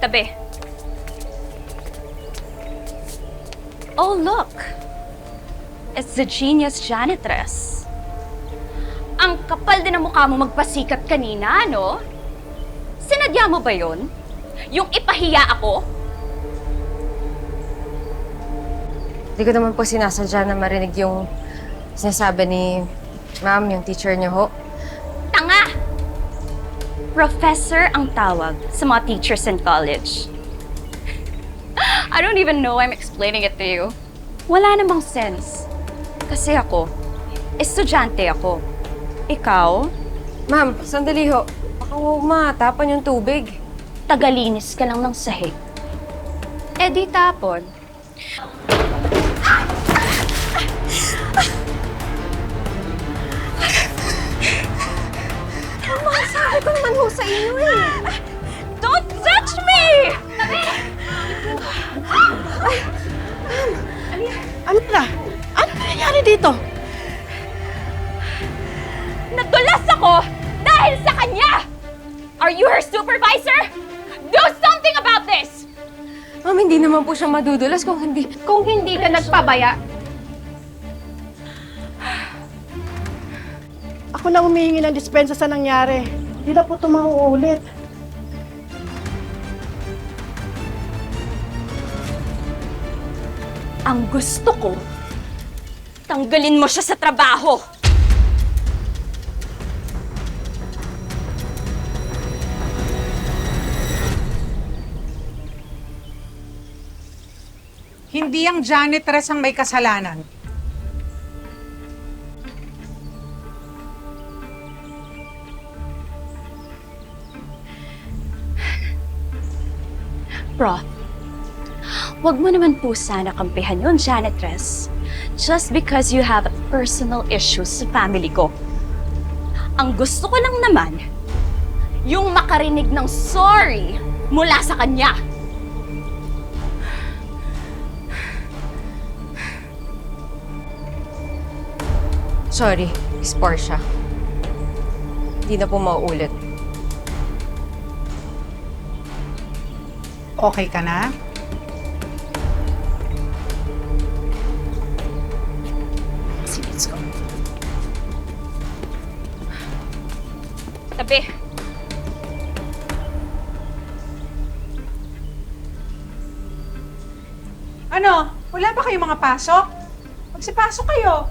Tabi. Oh, look. It's the genius janitress. Ang kapal din ang mukha mo magpasikat kanina, no? Sinadya mo ba yun? Yung ipahiya ako? Hindi ko naman po sinasadya na marinig yung sinasabi ni ma'am, yung teacher niyo ho. Tanga! Professor ang tawag sa mga teachers in college. I don't even know I'm explaining it to you. Wala namang sense. Kasi ako, estudyante ako. Ikaw, Ma'am, sandali ho. Baka matapon yung tubig. tagalinis ka lang ng sahig. Eh di tapon. Sabi ko naman ho sa inyo eh. Don't touch me! Amira, ano nangyayari dito? Nadulas ako dahil sa kanya! Are you her supervisor? Do something about this! Ma'am, hindi naman po siya madudulas kung hindi... Kung hindi ka nagpabaya, Ako na humihingi ng dispensa sa nangyari. Hindi na po ito mauulit. ang gusto ko, tanggalin mo siya sa trabaho. Hindi ang janitress ang may kasalanan. Prof, wag mo naman po sana kampihan yun, janitress. Just because you have personal issues sa family ko. Ang gusto ko lang naman, yung makarinig ng sorry mula sa kanya. Sorry, Miss Portia. Hindi na po mauulit. Okay ka na? Sige, let's go. Tabi. Ano? Wala ba kayong mga pasok? Magsipasok kayo.